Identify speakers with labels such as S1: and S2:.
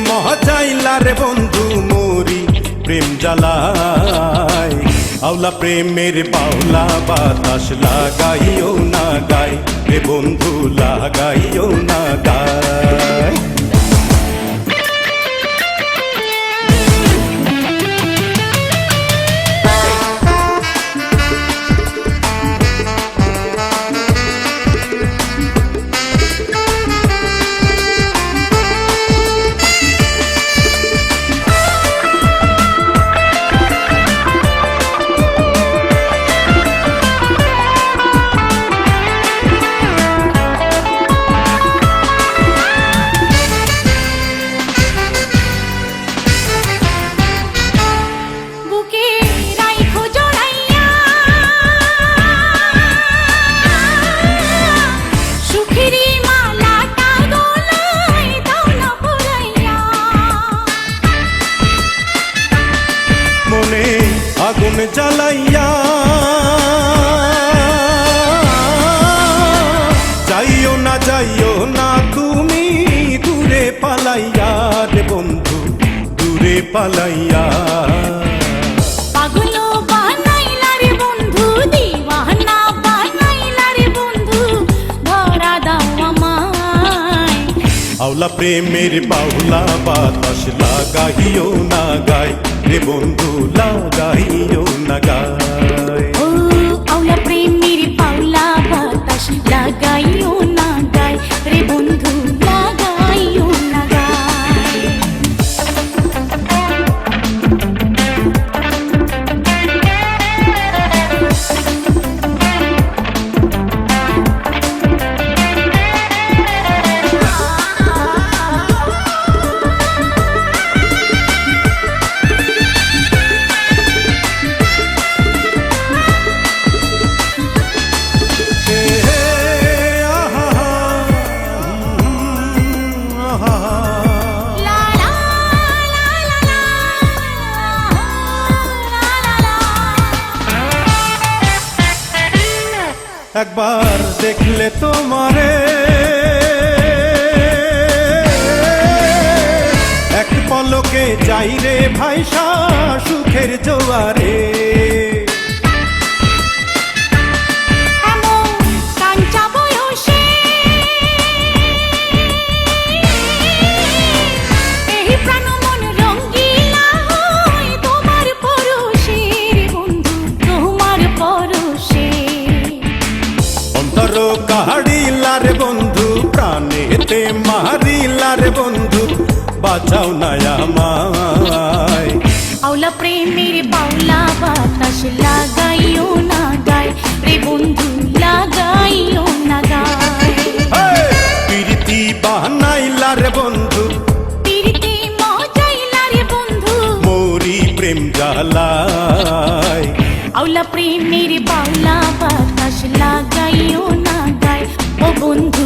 S1: মজাইলা রে বন্ধু মোরি প্রেম জ্বালায় আওলা প্রেমের বাউলা বাতাস লাগাইও না গায় রে বন্ধু লাগাইও না গায় আগুন জ্বালাইয়া যাইও না তুমি দূরে পালাইয়া রে বন্ধু দূরে পালাইয়া
S2: পাগল বানাইলা রে বন্ধু দিওয়ানা বানাইলা রে বন্ধু ধরা দাও আমায়
S1: আওলা প্রেমের বাউলা বাতাস লাগাইও না গায় রে বন্ধু লাগাইও না গায়
S2: ও আওলা প্রেমের বাউলা বাতাস লাগাইও না গায় রে বন্ধু লাগাইও না গায়
S1: একবার দেখলে তোমারে এক পলকে যাই রে ভাইসা সুখের জোয়ারে কাহাড়িলা রে বন্ধু প্রাণেতে মারিলা রে বন্ধু বাঁচাও না আমায়
S2: আওলা প্রেমের বাউলা বাতাস লাগাইও না গায় রে বন্ধু লাগাইও না গায়
S1: প্রীতি বানাইলা রে বন্ধু
S2: প্রীতি মজাইলা রে বন্ধু
S1: মোরি প্রেম জ্বালায়
S2: আওলা প্রেমের বাউলা বাতাস লাগাইও না গায় ও বন্ধু